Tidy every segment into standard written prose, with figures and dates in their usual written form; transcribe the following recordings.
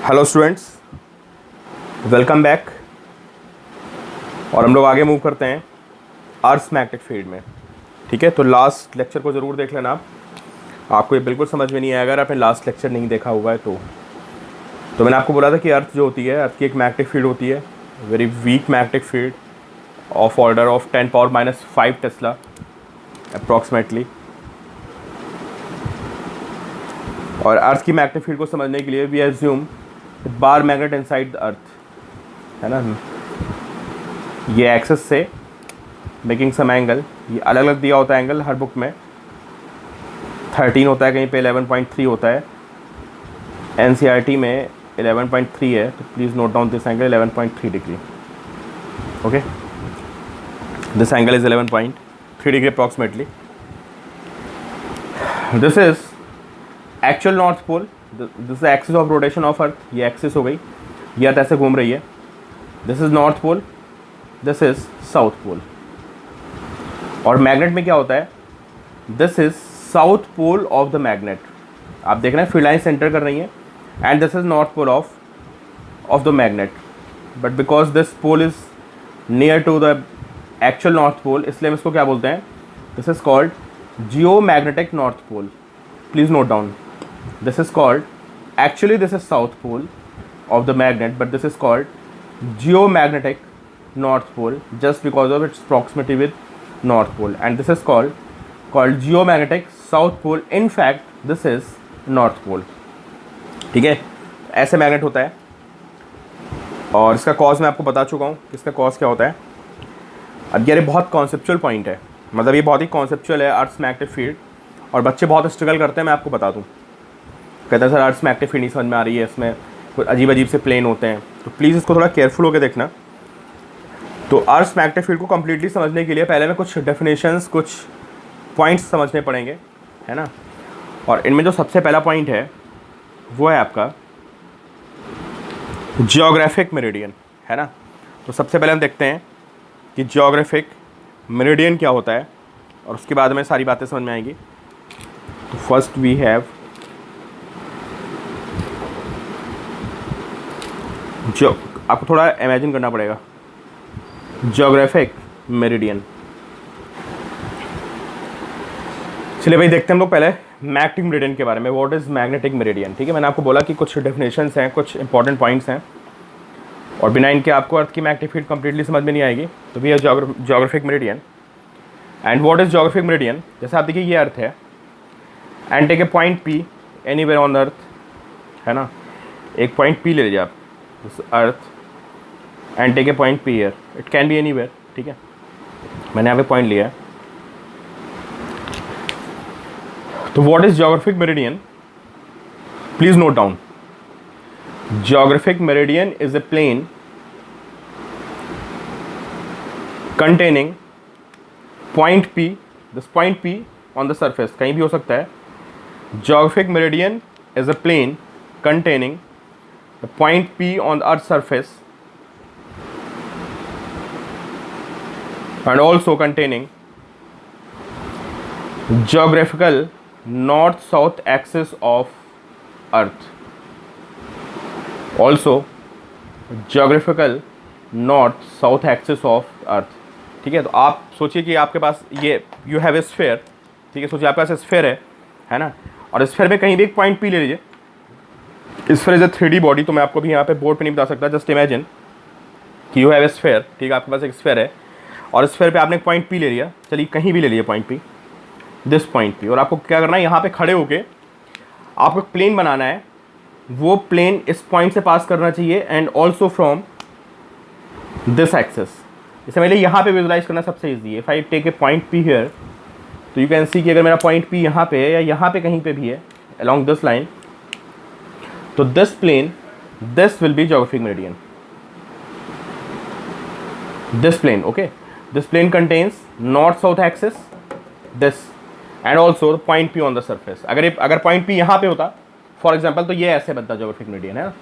Hello students, welcome back. और हम लोग आगे मूव करते हैं अर्थ मैग्नेटिक फील्ड में। ठीक है, तो लास्ट लेक्चर को ज़रूर देख लेना। आपको ये बिल्कुल समझ में नहीं आएगा अगर आपने लास्ट लेक्चर नहीं देखा हुआ है तो मैंने आपको बोला था कि अर्थ जो होती है, अर्थ की एक मैग्नेटिक फील्ड होती है, very weak magnetic field of order of 10⁻⁵ tesla approximately. और अर्थ की मैग्नेटिक फील्ड को समझने के लिए we assume bar magnet inside the earth, है ना। ये एक्सेस से मेकिंग सम एंगल, ये अलग अलग दिया होता है एंगल हर बुक में। 13 होता है, कहीं पे 11.3 होता है, एनसीईआरटी में 11.3 है, तो please note down this angle 11.3 degree. Okay, this angle is 11.3 degree approximately. This is actual north pole, this axis of rotation of earth. ये एक्सिस हो गई, ये अर्थ ऐसे घूम रही है। This is north pole, this is south pole. और magnet में क्या होता है, this is south pole of the magnet. आप देख रहे हैं फील्ड लाइन सेंटर कर रही है, and this is north pole of the magnet. But because this pole is near to the actual north pole, इसलिए हम इसको क्या बोलते हैं, this is called geo magnetic north pole. Please note down, this is called, actually this is south pole of the magnet, but this is called geomagnetic north pole just because of its proximity with north pole, and this is called geomagnetic south pole. In fact this is north pole. ठीक है, ऐसे magnet होता है। और इसका cause मैं आपको बता चुका हूँ, इसका कॉज क्या होता है। अब ये बहुत कॉन्सेप्चुअल पॉइंट है, मतलब ये बहुत ही कॉन्सेप्चुअल है अर्थ मैग्नेटिक फील्ड, और बच्चे बहुत स्ट्रगल करते हैं। मैं आपको बता दूँ, कहता है सर अर्थ मैग्नेटिक फील्ड नहीं समझ में आ रही है, इसमें कुछ अजीब अजीब से प्लेन होते हैं। तो प्लीज़ इसको थोड़ा केयरफुल होकर देखना। तो अर्थ मैग्नेटिक फील्ड को कम्प्लीटली समझने के लिए पहले में कुछ डेफिनेशंस, कुछ पॉइंट्स समझने पड़ेंगे, है ना। और इनमें जो सबसे पहला पॉइंट है वो है आपका जियोग्राफिक मेरिडियन, है ना। तो सबसे पहले हम देखते हैं कि जियोग्राफिक मेरिडियन क्या होता है, और उसके बाद में सारी बातें समझ में आएंगी। तो फर्स्ट वी हैव जो आपको थोड़ा इमेजिन करना पड़ेगा, जियोग्राफिक मेरिडियन। चलिए भाई देखते हैं हम लोग पहले मैग्नेटिक मेरिडियन के बारे में। What is magnetic meridian. ठीक है, मैंने आपको बोला कि कुछ डेफिनेशंस हैं, कुछ इंपॉर्टेंट पॉइंट्स हैं, और बिना इनके आपको अर्थ की मैग्नेटिक फील्ड कंप्लीटली समझ में नहीं आएगी। तो भी geographic meridian. And what is geographic meridian, जैसे आप देखिए ये अर्थ है, and take a point P anywhere on earth, है ना। एक पॉइंट पी ले लीजिए आप, earth, and take a point P here, it can be anywhere. ठीक है, मैंने यहाँ पे पॉइंट लिया है। तो what is geographic meridian, please note down. Geographic meridian is a plane containing point P, this point P on the surface, कहीं भी हो सकता है। Geographic meridian is a plane containing the point P on the Earth's surface and also containing geographical north-south axis of Earth. Also geographical north-south axis of Earth. ठीक है, तो आप सोचिए कि आपके पास ये यू हैव ए स्फेयर। ठीक है, सोचिए आपके पास स्फेयर है ना, और स्फेयर में कहीं भी एक पॉइंट पी ले लीजिए। Sphere is a 3D body, तो मैं आपको भी यहाँ पे बोर्ड पे नहीं बता सकता, जस्ट इमेजिन कि यू हैव ए स्फेयर। ठीक है, आपके पास एक स्फेयर है, और स्फेयर पे आपने एक पॉइंट पी ले लिया। चलिए कहीं भी ले लीजिए point P, this point P, और आपको क्या करना है, यहाँ पे खड़े होके आपको प्लेन बनाना है। वो प्लेन इस पॉइंट से पास करना चाहिए, and also from this axis. इससे पहले यहाँ पे विजुलाइज करना सबसे ईजी है। If I take a point P here, तो यू कैन सी कि अगर मेरा पॉइंट पी यहाँ पे है या यहाँ पे कहीं पे भी है along दिस लाइन, तो this plane, this will be geographic meridian. This plane, okay, this plane contains north south axis, this, and also point P on the surface. अगर पॉइंट पी यहाँ पे होता फॉर एग्जाम्पल, तो ये ऐसे बनता geographic meridian, है ना।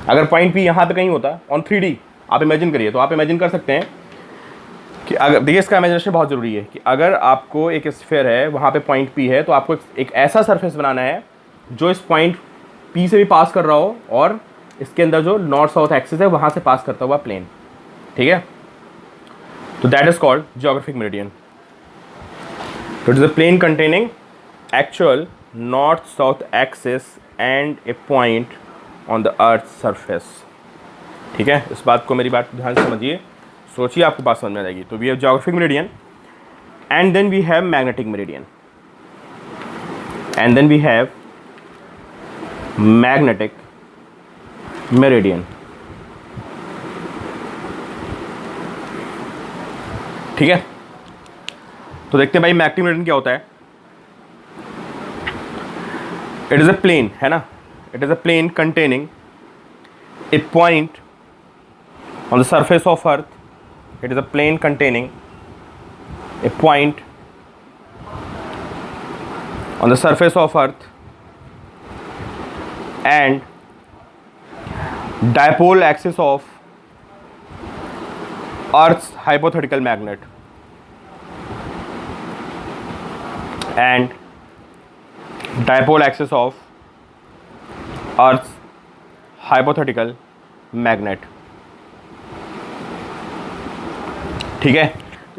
अगर पॉइंट पी यहाँ पे कहीं होता ऑन 3D, आप इमेजिन करिए, तो आप इमेजिन कर सकते हैं कि अगर देखिए, इसका इमेजिनेशन बहुत ज़रूरी है कि अगर आपको एक स्फेयर है, वहाँ पे पॉइंट पी है, तो आपको एक ऐसा सरफेस बनाना है जो इस पॉइंट पी से भी पास कर रहा हो और इसके अंदर जो नॉर्थ साउथ एक्सिस है वहाँ से पास करता हुआ प्लेन, ठीक है। तो that is called geographic meridian. तो it is a plane containing actual north south axis and a point on the earth surface, ठीक है। इस बात को, मेरी बात ध्यान से समझिए, सोचिए, आपको बात समझ में आ जाएगी। तो we have geographic meridian and then we have magnetic meridian and then we have magnetic meridian, ठीक है। तो देखते हैं भाई मैग्नेटिक मेरिडियन क्या होता है। इट इज अ प्लेन, है ना, it is a plane containing a point on the surface of earth. It is a plane containing a point on the surface of earth and dipole axis of earth's hypothetical magnet and dipole axis of earth's hypothetical magnet, ठीक है।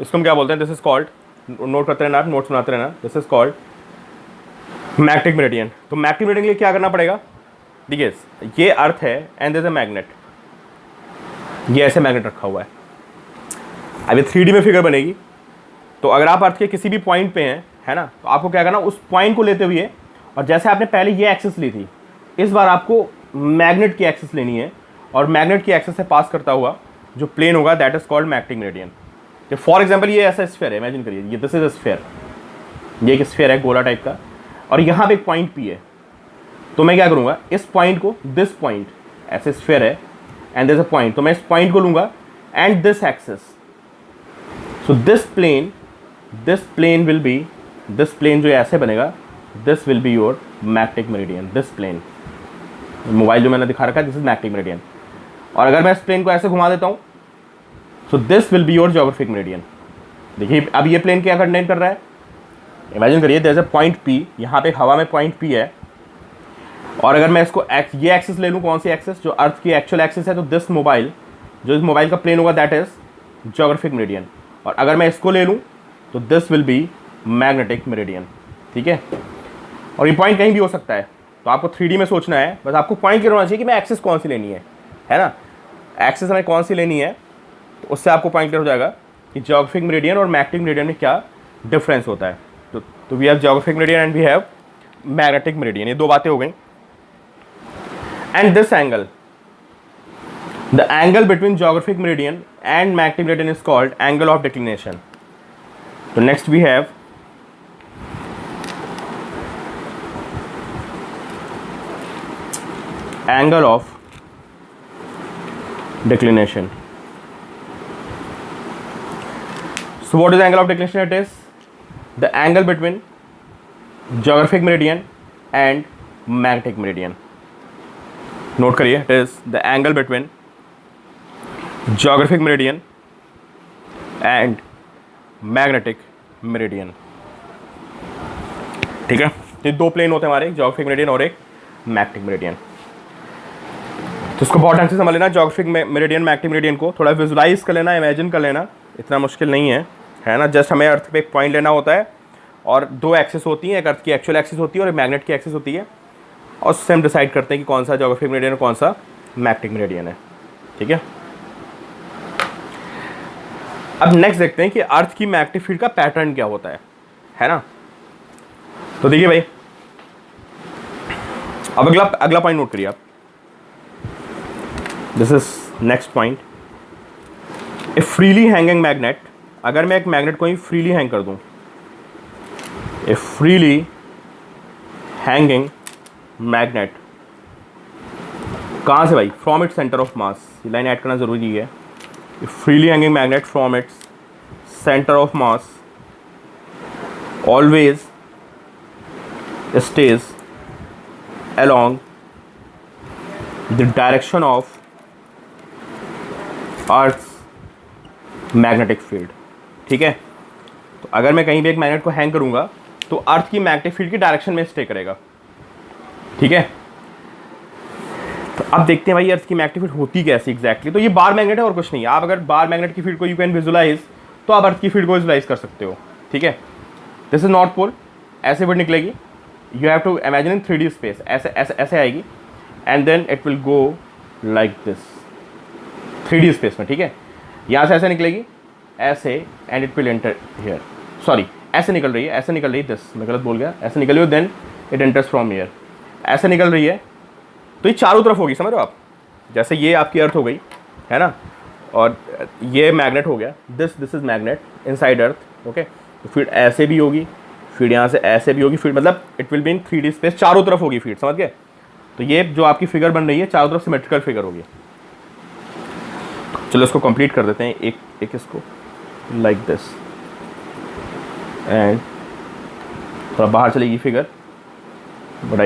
इसको हम क्या बोलते हैं, this is called, note करते रहना, notes बनाते रहना, this is called magnetic meridian. तो मैग्नेटिक मेरिडियन के लिए क्या करना पड़ेगा, देखिए ये अर्थ है and there is a magnet, ये ऐसे मैग्नेट रखा हुआ है। अब ये 3D में फिगर बनेगी। तो अगर आप अर्थ के किसी भी पॉइंट पे हैं, है ना, तो आपको क्या करना, उस पॉइंट को लेते हुए, और जैसे आपने पहले ये एक्सिस ली थी, इस बार आपको मैग्नेट की एक्सिस लेनी है, और मैग्नेट की एक्सिस से पास करता हुआ जो प्लेन होगा that is called magnetic meridian. तो फॉर एग्जाम्पल ये ऐसा स्फीयर है, इमेजिन करिए, ये दिस इज अ स्फीयर, ये एक स्फीयर है गोला टाइप का, और यहाँ पे एक पॉइंट पी है। तो मैं क्या करूँगा, इस पॉइंट को, दिस पॉइंट, ऐसे स्फीयर है एंड दिस अ पॉइंट, तो मैं इस पॉइंट को लूँगा and this axis, so this plane will be, this plane जो ऐसे बनेगा, this will be your magnetic meridian, this plane, mobile जो मैंने दिखा रखा है, दिस इज मैग्नेटिक मेरिडियन। और अगर मैं इस प्लेन को ऐसे घुमा देता हूँ, सो this will be your geographic meridian. देखिए अब ये प्लेन क्या कंटेन कर रहा है, इमेजिन करिए there is a point P, यहाँ पे हवा में पॉइंट पी है, और अगर मैं इसको ये एक्सिस ले लूँ, कौन सी एक्सिस, जो अर्थ की एक्चुअल एक्सिस है, तो दिस मोबाइल, जो इस मोबाइल का प्लेन होगा दैट इज जियोग्राफिक मेरिडियन। और अगर मैं इसको ले लूँ तो this will be magnetic meridian, ठीक है। और ये पॉइंट कहीं भी हो सकता है, तो आपको 3D में सोचना है, बस आपको पॉइंट क्लियर होना चाहिए कि मैं एक्सिस कौन सी लेनी है ना, एक्सिस हमें कौन सी लेनी है, तो उससे आपको पॉइंट क्लियर हो जाएगा कि जियोग्राफिक मेरिडियन और मैग्नेटिक मेरिडियन में क्या डिफरेंस होता है। तो we have geographic meridian and we have magnetic meridian, ये दो बातें हो गई। And this angle, the angle between geographic meridian and magnetic meridian is called angle of declination. तो next we have angle of declination. So what is the angle of declination? It is the angle between geographic meridian and magnetic meridian. Note करिए, it is the angle between geographic meridian and magnetic meridian. ठीक है, ये दो plane होते हैं हमारे, एक geographic meridian और एक मैग्नेटिक मेरिडियन। तो इसको बहुत ढंग से समझ लेना, जियोग्राफिक मेरिडियन मैग्नेटिक मेरिडियन को थोड़ा विजुलाइज कर लेना, इमेजिन कर लेना, इतना मुश्किल नहीं है ना। जस्ट हमें अर्थ पे एक पॉइंट लेना होता है, और दो एक्सिस होती हैं, एक अर्थ की एक्चुअल एक्सिस होती है और एक मैग्नेट की एक्सिस होती है, और उससे हम डिसाइड करते हैं कि कौन सा जियोग्राफिक मेरिडियन और कौन सा मैग्नेटिक मेरिडियन है, ठीक है। अब नेक्स्ट देखते हैं कि अर्थ की मैग्नेटिक फील्ड का पैटर्न क्या होता है ना। तो देखिए भाई, अब अगला पॉइंट नोट करिए आप, this is next point. A freely hanging magnet, अगर मैं एक मैग्नेट को ही फ्रीली हैंग कर दूं, ए फ्रीली हैंगिंग मैग्नेट, कहाँ से भाई, from its centre of mass, ये लाइन ऐड करना जरूरी है। ए freely hanging magnet from its centre of mass always stage along the direction of Earth's magnetic field, ठीक है। तो अगर मैं कहीं भी एक मैग्नेट को हैंग करूंगा तो अर्थ की मैग्नेटिक फील्ड की डायरेक्शन में स्टे करेगा, ठीक है। तो अब देखते हैं भाई अर्थ की मैग्नेटिक फील्ड होती कैसी एग्जैक्टली। तो ये बार मैग्नेट है और कुछ नहीं है। आप अगर बार मैग्नेट की फील्ड को यू कैन विजुलाइज, तो आप अर्थ की फील्ड को विजुलाइज कर सकते हो, ठीक है। दिस इज नॉर्थ पोल, ऐसे वर्ड निकलेगी, you have to imagine in 3D space, ऐसे ऐसे ऐसे आएगी and then it will go like this 3D space में, ठीक है। यहाँ से ऐसे निकलेगी ऐसे and it will enter here, sorry ऐसे निकल रही है, ऐसे निकल रही है, दिस मैं गलत बोल गया, ऐसे निकल रही है then it enters from here, ऐसे निकल रही है। तो ये चारों तरफ होगी, समझ रहे हो आप, जैसे ये आपकी अर्थ हो गई है ना, और ये मैग्नेट हो गया, this is magnet inside earth, okay. तो फील्ड ऐसे भी होगी, फील्ड यहाँ से ऐसे भी होगी, फील्ड मतलब it will be in 3D space, चारों तरफ होगी फील्ड, समझ गए। तो ये जो आपकी फिगर बन रही है चारों तरफ सिमेट्रिकल फिगर होगी। चलो इसको कंप्लीट कर देते हैं, एक इसको लाइक दिस एंड थोड़ा बाहर चलेगी फिगर बड़ा,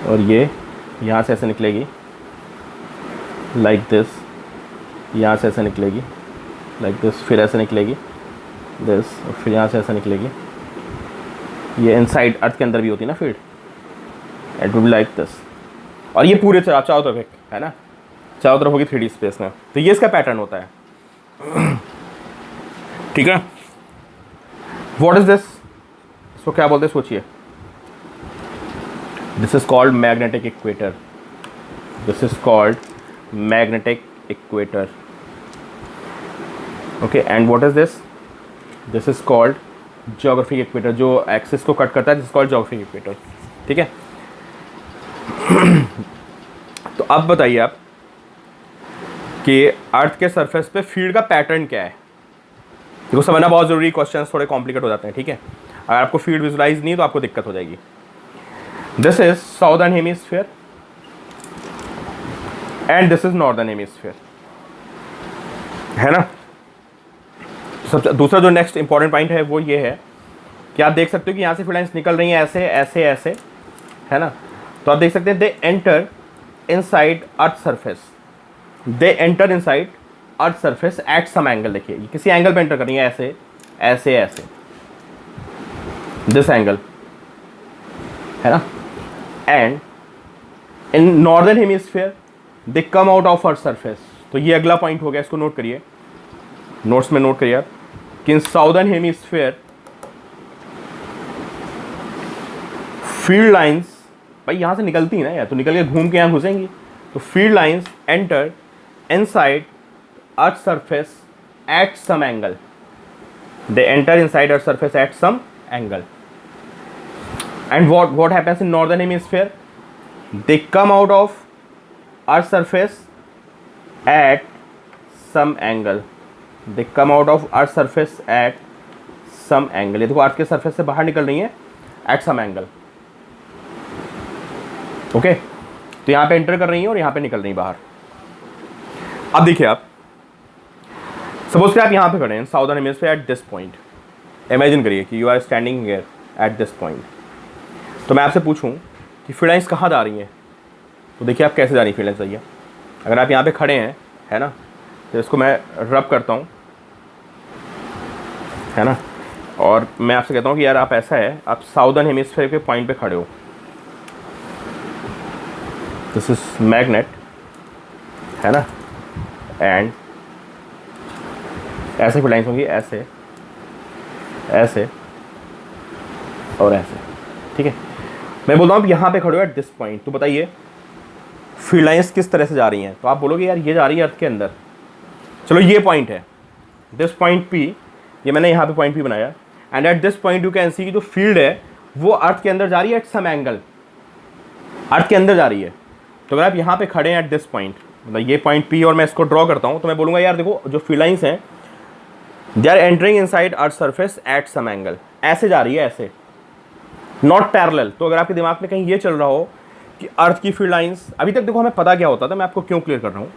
और ये यहाँ से ऐसे निकलेगी लाइक दिस, यहाँ से ऐसे निकलेगी लाइक दिस, फिर ऐसे निकलेगी दिस, और फिर यहाँ से ऐसे निकलेगी। ये इनसाइड अर्थ के अंदर भी होती है ना field, it will be like this, और ये पूरे चारों तरफ है ना, चारों तरफ होगी 3D स्पेस में। तो ये इसका पैटर्न होता है, ठीक है। व्हाट इज दिस, इसको क्या बोलते हैं सोचिए। This is called magnetic equator, this is called magnetic equator, okay. And what is this, this is called geographic equator, जो एक्सिस को कट करता है, this is called geographic equator, ठीक है। तो अब बताइए आप कि अर्थ के सरफेस पे फील्ड का पैटर्न क्या है। देखो समझना बहुत ज़रूरी, क्वेश्चंस थोड़े कॉम्प्लिकेट हो जाते हैं, ठीक है। अगर आपको फील्ड विजुलाइज नहीं तो आपको दिक्कत हो जाएगी। This is southern hemisphere and this is northern hemisphere, है ना। सबसे दूसरा जो नेक्स्ट इंपॉर्टेंट पॉइंट है वो ये है कि आप देख सकते हो कि यहाँ से फील्ड लाइंस निकल रही हैं ऐसे ऐसे ऐसे, है ना। तो आप देख सकते हैं they enter inside earth surface, they enter inside earth surface at some angle. देखिए ये किसी एंगल पे एंटर कर रही है, ऐसे ऐसे ऐसे, दिस एंगल, है ना। And in northern hemisphere they come out of earth surface. तो ये अगला पॉइंट हो गया, इसको नोट करिए, नोट्स में नोट करिए आप कि इन साउदर्न हेमिस्फीयर फील्ड लाइंस भाई यहाँ से निकलती है ना यार, तो निकल के घूम के यहाँ घुसेंगी। तो field lines enter inside earth surface at some angle, they enter inside earth surface at some angle. And what happens in northern hemisphere, they come out of earth surface at some angle, they come out of earth surface at some angle। ये देखो अर्थ के surface से बाहर निकल रही है eight some angle, okay. तो यहाँ पे एंटर कर रही है और यहाँ पे निकल रही है बाहर। अब देखिए आप, सपोज कि आप यहाँ पे खड़े हैं southern hemisphere at this point, imagine करिए कि you are standing here at this point. तो मैं आपसे पूछूं कि फील्ड लाइंस कहाँ जा रही हैं, तो देखिए आप कैसे जा रही है फील्ड लाइंस, सही है। अगर आप यहाँ पे खड़े हैं, है ना, तो इसको मैं रब करता हूँ, है ना, और मैं आपसे कहता हूँ कि यार आप ऐसा है, आप साउदर्न हेमिस्फीयर के पॉइंट पे खड़े हो, दिस इज मैग्नेट, है ना, एंड ऐसे फील्ड लाइंस होंगी, ऐसे ऐसे और ऐसे, ठीक है। मैं बोलता हूँ आप यहाँ पे खड़े हो एट दिस पॉइंट, तो बताइए फील्ड लाइंस किस तरह से जा रही हैं। तो आप बोलोगे यार ये जा रही है अर्थ के अंदर। चलो ये पॉइंट है, दिस पॉइंट पी, ये मैंने यहाँ पे पॉइंट पी बनाया, and eight this point you can see कि जो फील्ड है वो अर्थ के अंदर जा रही है एट सम एंगल, अर्थ के अंदर जा रही है। तो अगर आप यहाँ पे खड़े हैं एट दिस पॉइंट, मतलब ये पॉइंट पी, और मैं इसको ड्रॉ करता हूँ, तो मैं बोलूँगा यार देखो जो फील्ड लाइंस हैं they are entering inside earth surface at some angle, ऐसे जा रही है, ऐसे, नॉट पैरेलल। तो अगर आपके दिमाग में कहीं ये चल रहा हो कि अर्थ की फील्ड लाइंस, अभी तक देखो हमें पता क्या होता था, मैं आपको क्यों क्लियर कर रहा हूँ।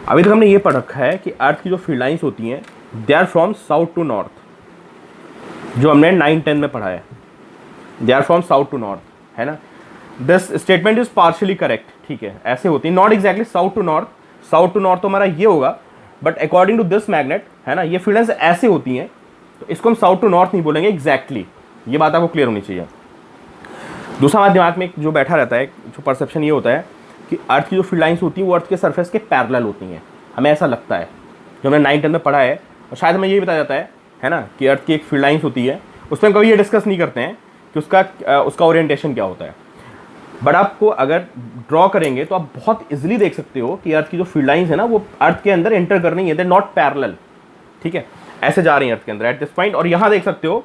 अभी तक हमने ये पढ़ रखा है कि अर्थ की जो फील्ड लाइंस होती हैं they are from south to north, जो हमने 9-10 में पढ़ा है, they are from south to north, है ना। This statement is partially correct, ठीक है, ऐसे होती है, not exactly south to north. South to north तो हमारा ये होगा, but according to this magnet, है ना, ये फील्ड लाइंस ऐसे होती हैं, तो इसको हम साउथ टू नॉर्थ नहीं बोलेंगे एग्जैक्टली, ये बात आपको क्लियर होनी चाहिए। दूसरा हमारे दिमाग में जो बैठा रहता है जो परसेप्शन ये होता है कि अर्थ की जो फील्ड लाइंस होती हैं वो अर्थ के सरफेस के पैरेलल होती हैं, हमें ऐसा लगता है, जो हमने 9th 10th में पढ़ा है, और शायद हमें ये बताया जाता है ना, कि अर्थ की एक फील्ड लाइंस होती है, उसमें कभी ये डिस्कस नहीं करते हैं कि उसका ओरिएंटेशन क्या होता है। बट आपको अगर ड्रॉ करेंगे तो आप बहुत इजीली देख सकते हो कि अर्थ की जो फील्ड लाइंस है ना वो अर्थ के अंदर एंटर कर रही है, दे नॉट पैरेलल, ठीक है, ऐसे जा रही हैं अर्थ के अंदर एट दिस पॉइंट, और यहाँ देख सकते हो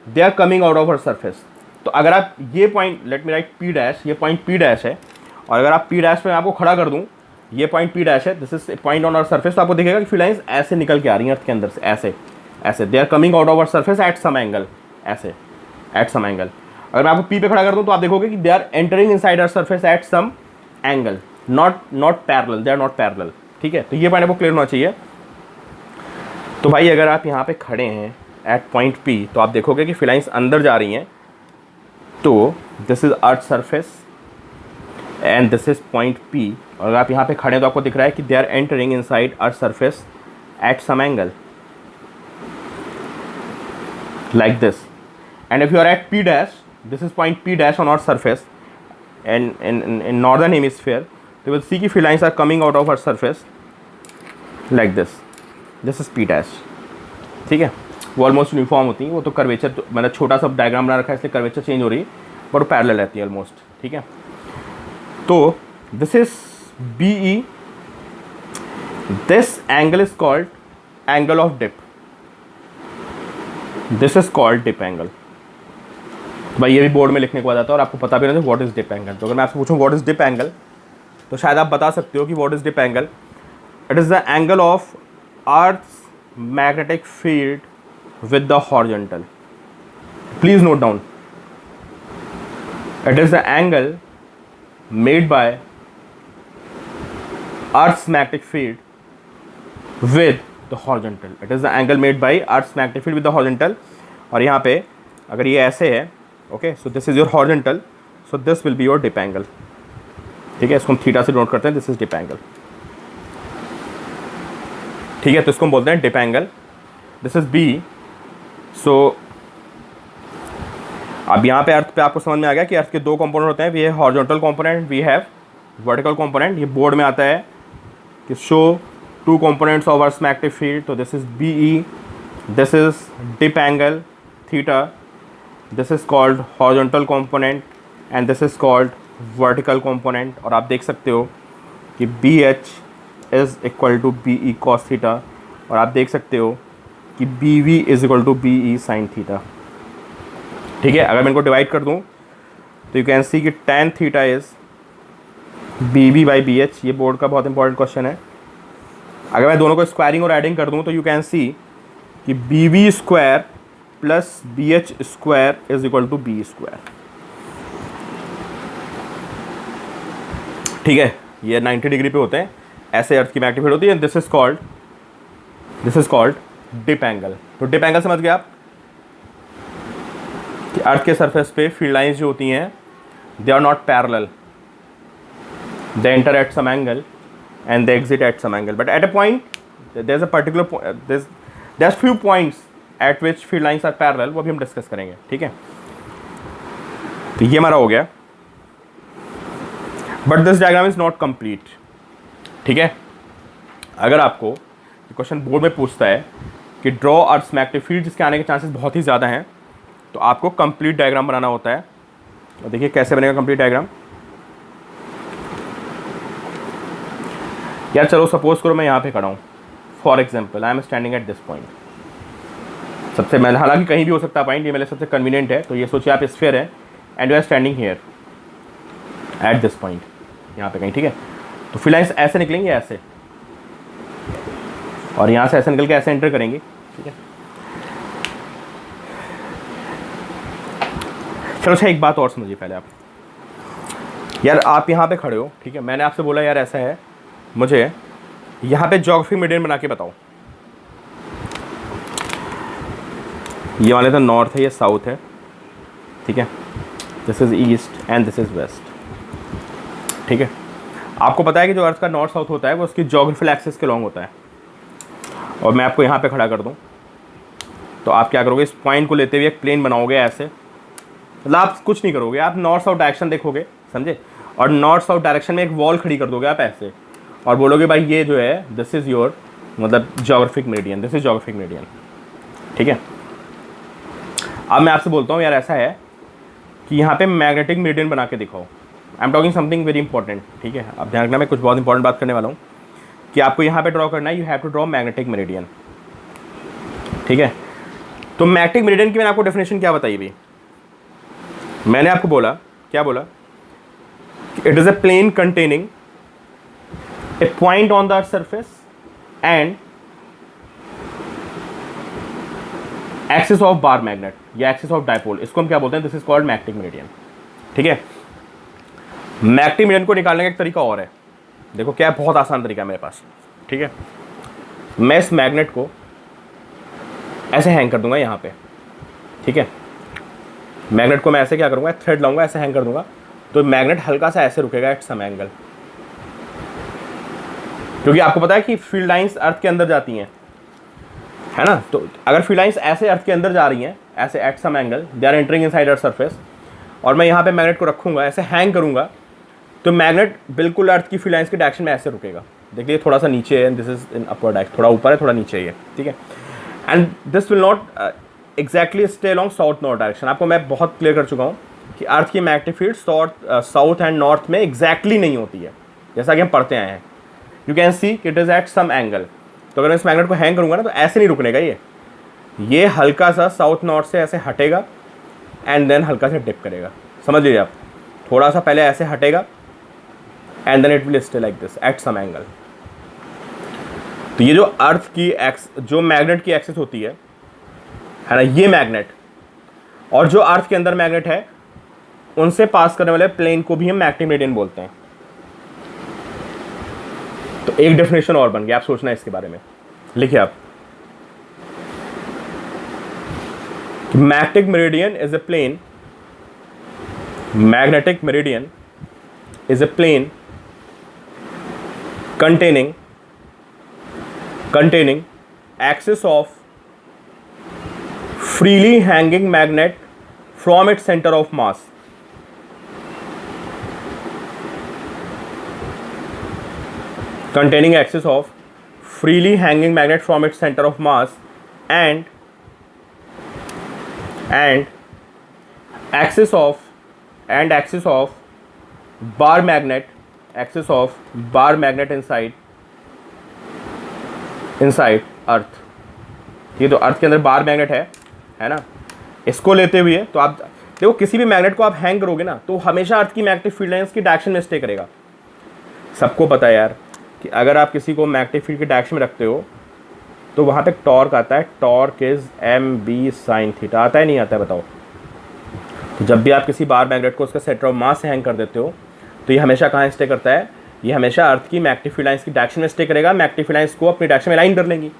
they are coming out of our surface. तो अगर आप ये point, let me write P dash, ये पॉइंट पी डैश है, और अगर आप पी डैश पे मैं आपको खड़ा कर दूँ, ये पॉइंट पी डैश है, this is point on our surface, तो आपको दिखेगा कि फील्ड लाइंस ऐसे निकल के आ रही हैं अर्थ के अंदर से, ऐसे ऐसे, they are coming out of our surface at some angle, ऐसे एट सम एंगल। अगर मैं आपको पी पे खड़ा कर दूं तो आप देखोगे कि they are entering inside our surface at some angle, not parallel, they are not parallel, ठीक है। तो ये पॉइंट आपको क्लियर होना चाहिए। तो भाई अगर आप यहाँ पे खड़े हैं एट पॉइंट पी, तो आप देखोगे कि फील्ड लाइंस अंदर जा रही हैं, तो this is earth surface and this is point P, और अगर आप यहाँ पे खड़े हैं तो आपको दिख रहा है कि they are entering inside earth surface at some angle like this. And if you are at P dash, this is point P dash on our surface, and in northern hemisphere, you will see कि field lines are coming out of our surface like this. This is P dash, ठीक है। वो almost uniform होती है, वो तो curvature, तो मैंने छोटा सा डायग्राम बना रखा है इसलिए कर्वेचर चेंज हो रही है, पर वो पैरेलल रहती है ऑलमोस्ट, ठीक है। तो this is B E, this angle is called angle of dip, this is called dip angle. भाई ये भी बोर्ड में लिखने को आ जाता है और आपको पता भी नहीं था व्हाट इज डिप एंगल। तो अगर मैं आपसे पूछूं व्हाट इज डिप एंगल, तो शायद आप बता सकते हो कि what is dip angle, it is the angle of earth's magnetic field with the horizontal. Please note down, it is the angle made by earth's magnetic field with the horizontal, it is the angle made by Earth's magnetic field with the horizontal। और यहाँ पे अगर ये ऐसे है, okay, so this is your horizontal, so this will be your dip angle, ठीक है। इसको हम थीटा से नोट करते हैं, दिस इज डिप एंगल, ठीक है। तो इसको हम बोलते हैं dip angle, this is B. So अब यहाँ पे अर्थ पे आपको समझ में आ गया कि अर्थ के दो कंपोनेंट होते हैं, we have horizontal component, we have vertical component. ये बोर्ड में आता है कि show two components of Earth's magnetic field, so this is BE, this is dip angle theta, this is called horizontal component and this is called vertical component। और आप देख सकते हो कि BH is equal to BE cos theta, और आप देख सकते हो कि BV is equal to BE sin theta, ठीक है। अगर मैं इनको डिवाइड कर दूँ तो यू कैन सी कि tan theta is BB by BH। ये बोर्ड का बहुत इंपॉर्टेंट क्वेश्चन है। अगर मैं दोनों को स्क्वायरिंग और एडिंग कर दूं तो यू कैन सी कि B V square plus B H square is equal to B square, ठीक है। ये 90 डिग्री पे होते हैं, ऐसे अर्थ की मैग्नेटिक फील्ड होती है। This is called dip angle. तो डिप एंगल समझ गए आप कि अर्थ के सरफेस पे फील्ड लाइंस जो होती हैं they are not parallel, they enter at some angle and they exit at some angle, but at a point there's a particular point, there's few points at which field lines are parallel, वो भी हम discuss करेंगे, ठीक है। तो ये हमारा हो गया, but this diagram is not complete, ठीक है। अगर आपको क्वेश्चन बोर्ड में पूछता है कि ड्रॉ अर्थ्स मैग्नेटिक फील्ड, जिसके आने के चांसेस बहुत ही ज़्यादा हैं, तो आपको कंप्लीट डायग्राम बनाना होता है। और देखिए कैसे बनेगा कंप्लीट डायग्राम। यार चलो सपोज करो मैं यहाँ पे खड़ा हूँ, for example I am standing at this point. सबसे मैं, हालांकि कहीं भी हो सकता है पॉइंट, ये मेरे सबसे कन्वीनियंट है। तो ये सोचिए आप स्फीयर है and you are standing here at this point, यहाँ पे कहीं, ठीक है। तो फील्ड लाइंस ऐसे निकलेंगे, ऐसे, और यहाँ से ऐसे निकल के ऐसे एंटर करेंगे, ठीक है। चलो अच्छा एक बात और समझिए पहले आप। यार आप यहाँ पे खड़े हो, ठीक है, मैंने आपसे बोला यार ऐसा है, मुझे यहाँ पे ज्योग्राफी मीडियन बना के बताओ। ये वाले तो नॉर्थ है, ये साउथ है, ठीक है। This is east and this is west, ठीक है। आपको पता है कि जो अर्थ का नॉर्थ साउथ होता है वो उसकी ज्योग्राफिकल एक्सिस के लॉन्ग होता है। और मैं आपको यहाँ पे खड़ा कर दूँ तो आप क्या करोगे, इस पॉइंट को लेते हुए एक प्लेन बनाओगे ऐसे, मतलब आप कुछ नहीं करोगे, आप नॉर्थ साउथ डायरेक्शन देखोगे, समझे। और नॉर्थ साउथ डायरेक्शन में एक वॉल खड़ी कर दोगे आप ऐसे, और बोलोगे भाई ये जो है दिस इज़ योर मतलब geographic meridian, this is geographic meridian, ठीक है। अब मैं आपसे बोलता हूँ यार ऐसा है कि यहाँ पे मैग्नेटिक मेरिडियन बना के दिखाओ। I am talking something very important, ठीक है। अब ध्यान रखना, मैं कुछ बहुत इंपॉर्टेंट बात करने वाला हूँ कि आपको यहाँ पे ड्रॉ करना है, you have to draw magnetic meridian, ठीक है। तो मैग्नेटिक मेरिडियन की मैंने आपको डेफिनेशन क्या बताई भाई, मैंने आपको बोला, क्या बोला, it is a plane containing a point on the earth surface and axis of bar magnet या एक्सिस ऑफ डायपोल, इसको हम क्या बोलते हैं, this is called magnetic meridian, ठीक है। मैग्नेटिक मेरिडियन को निकालने का एक तरीका और है, देखो क्या है, बहुत आसान तरीका है मेरे पास, ठीक है। मैं इस मैग्नेट को ऐसे हैंग कर दूंगा यहाँ पे, ठीक है। मैग्नेट को मैं ऐसे क्या करूँगा, थ्रेड लाऊंगा, ऐसे हैंग कर दूंगा, तो मैग्नेट हल्का सा ऐसे रुकेगा एट सम एंगल, क्योंकि आपको पता है कि फील्ड लाइंस अर्थ के अंदर जाती हैं, है ना। तो अगर फील्ड लाइंस ऐसे अर्थ के अंदर जा रही हैं, ऐसे at some angle, they are entering inside earth surface, और मैं यहाँ पे मैग्नेट को रखूँगा, ऐसे हैंग करूँगा, तो मैग्नेट बिल्कुल अर्थ की फील्ड लाइंस के डायरेक्शन में ऐसे रुकेगा। देखिए थोड़ा सा नीचे है, this is in upward direction, थोड़ा ऊपर है, थोड़ा नीचे है, ठीक है। And this will not exactly stay along south north direction. आपको मैं बहुत क्लियर कर चुका हूँ कि अर्थ की magnetic field south and north में एग्जैक्टली नहीं होती है, जैसा कि हम पढ़ते आए हैं। You can see it is at some angle. तो अगर मैं इस मैग्नेट को हैंग करूँगा ना, तो ऐसे नहीं रुकने का, ये हल्का सा साउथ नॉर्थ से ऐसे हटेगा एंड देन हल्का सा डिप करेगा, समझ लीजिए आप। थोड़ा सा पहले ऐसे हटेगा and then it will stay like this at some angle. तो ये जो अर्थ की जो मैग्नेट की एक्सिस होती है ना, ये मैग्नेट, और जो अर्थ के अंदर मैग्नेट है, उनसे पास करने वाले प्लेन को भी हम मैग्नेटिक मेरिडियन बोलते हैं। तो एक डेफिनेशन और बन गया, आप सोचना इसके बारे में, लिखिए आप, magnetic meridian is a plane, magnetic meridian is a plane containing axis of freely hanging magnet from its center of mass. Containing axis of freely hanging magnet from its center of mass and axis of bar magnet inside अर्थ। ये तो अर्थ के अंदर bar magnet है ना, इसको लेते हुए तो आप देखो, किसी भी मैग्नेट को आप हैंग करोगे ना, तो हमेशा अर्थ की मैग्नेटिक फील्ड लाइंस की डायरेक्शन में स्टे करेगा। सबको पता है यार कि अगर आप किसी को मैग्नेटिक फील्ड की डायरेक्शन में रखते हो, तो वहाँ पे टॉर्क आता है, torque is mb sin theta, आता है नहीं आता है बताओ। तो जब भी आप किसी बार मैग्नेट को उसका सेंटर ऑफ मास से हैंग कर देते हो, तो ये हमेशा कहाँ स्टे करता है, ये हमेशा अर्थ की मैग्नेटिक फील्ड लाइंस की डायरेक्शन में स्टे करेगा, मैग्नेटिक फील्ड लाइंस को अपनी डायरेक्शन में लाइन कर लेंगी।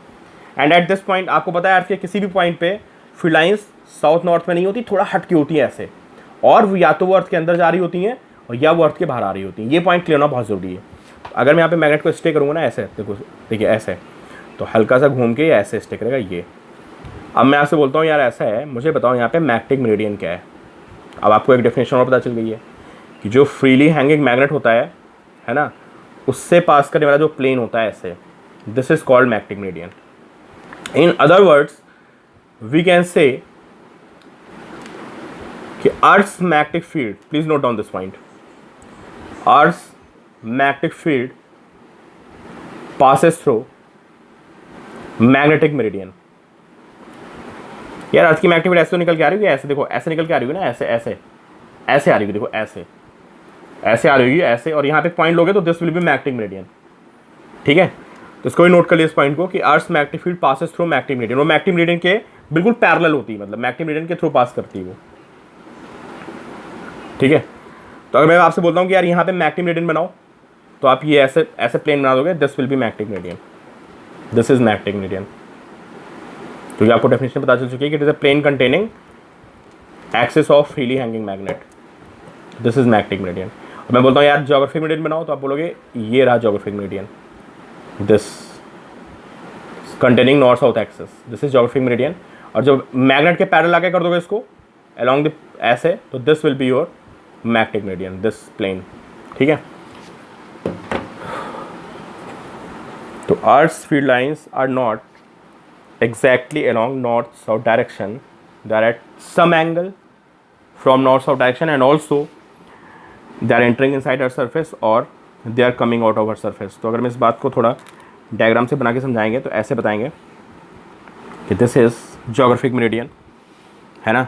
एंड एट दिस पॉइंट आपको पता है अर्थ के किसी भी पॉइंट पे फील्ड लाइंस साउथ नॉर्थ में नहीं होती, थोड़ा हट की होती है ऐसे, और या तो वो अर्थ के अंदर जा रही होती हैं और या वो अर्थ के बाहर आ रही होती हैं। ये पॉइंट क्लियर होना बहुत ज़रूरी है। अगर मैं यहाँ पे मैग्नेट को स्टे करूँगा ना ऐसे, देखो देखिए ऐसे, तो हल्का सा घूम के ऐसे स्टे करेगा ये। अब मैं आपसे बोलता हूँ यार ऐसा है, मुझे बताओ यहाँ पे मैग्नेटिक मेरिडियन क्या है। अब आपको एक डेफिनेशन और पता चल गई है कि जो फ्रीली हैंगिंग मैग्नेट होता है ना, उससे पास करने वाला जो प्लेन होता है ऐसे, this is called magnetic meridian. In other words we can say कि earth's magnetic field, please note down this point, earth's magnetic field passes through magnetic meridian. यार अर्थ की मैग्नेटिक फील्ड ऐसे तो निकल के आ रही है, ऐसे देखो, ऐसे निकल के आ रही है ना, ऐसे ऐसे ऐसे आ रही है, देखो ऐसे ऐसे आ रही है ऐसे, और यहाँ पे पॉइंट लोगे तो this will be magnetic meridian, ठीक है। तो इसको भी नोट कर लिया इस पॉइंट को कि earth magnetic field passes through magnetic meridian, वो मैग्नेटिक मेरिडियन के बिल्कुल पैरेलल होती है, मतलब मैग्नेटिक मेरिडियन के थ्रू पास करती है वो, ठीक है। तो अगर मैं आपसे बोलता हूँ कि यार यहाँ पे मैग्नेटिक मेरिडियन बनाओ, तो आप ये ऐसे ऐसे प्लेन बना दोगे, this will be magnetic meridian, this is magnetic meridian. क्योंकि आपको डेफिनेशन पता चल चुकी है कि it is a plane containing axis of freely hanging magnet, this is magnetic meridian. और मैं बोलता हूँ यार ज्योग्राफिक मेरिडियन बनाओ, तो आप बोलोगे ये रहा geographic meridian, this containing north south axis, this is geographic meridian. और जो मैग्नेट के पैरेलल आके कर दोगे इसको अलॉन्ग द ऐसे, तो this will be your magnetic meridian, this plane, ठीक है। तो earth's field lines are not exactly along north south direction, they are at some angle from north south direction, and also they are entering inside our surface or they are coming out of our surface। तो अगर मैं इस बात को थोड़ा diagram से बना के समझाएंगे तो ऐसे बताएंगे कि दिस इज ज्योग्राफिक मेरिडियन, है ना,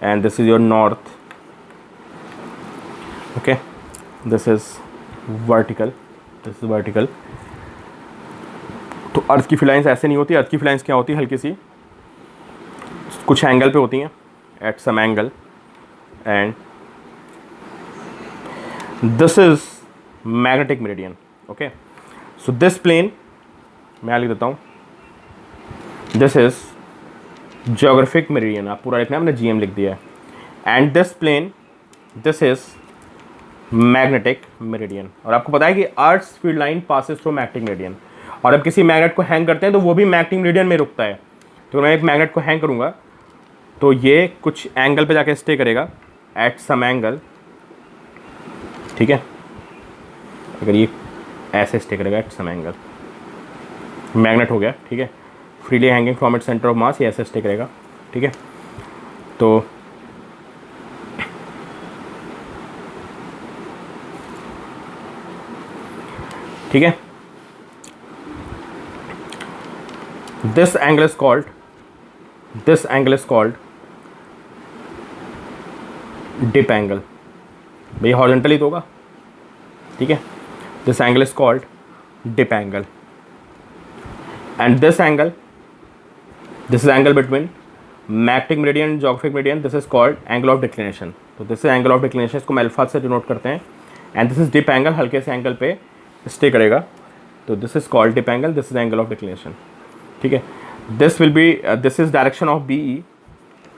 and this is your north, okay, this is vertical, this is vertical. तो अर्थ की फिलाइंस ऐसे नहीं होती, अर्थ की फिलाइंस क्या होती है, हल्की सी कुछ एंगल पे होती हैं, at some angle, and this is magnetic meridian, okay. So this plane मैं लिख देता हूँ, दिस इज ज्योग्राफिक मेरिडियन, आप पूरा लिखना है, हमने जीएम लिख दिया है, and this plane, this is magnetic meridian. और आपको पता है कि earth field line passes through magnetic meridian, और अब किसी मैग्नेट को हैंग करते हैं तो वो भी मैग्नेटिक मेरिडियन में रुकता है। तो मैं एक मैग्नेट को हैंग करूँगा तो ये कुछ एंगल पे जाके स्टे करेगा, एट सम एंगल, ठीक है। अगर ये ऐसे स्टे करेगा एट सम एंगल, मैग्नेट हो गया, ठीक है, freely hanging from it centre of mass, ये ऐसे स्टे करेगा, ठीक है। तो ठीक है, this angle is called dip angle, भाई हॉरिजॉन्टली तो होगा, ठीक है। this angle is called dip angle, and this angle between magnetic meridian and geographic meridian, this is called angle of declination। तो this is angle of declination, इसको मैं alpha से denote करते हैं, and this is dip angle, हल्के से angle पे stay करेगा, तो this is called dip angle, this is angle of declination, ठीक है। This will be, this is direction of B E,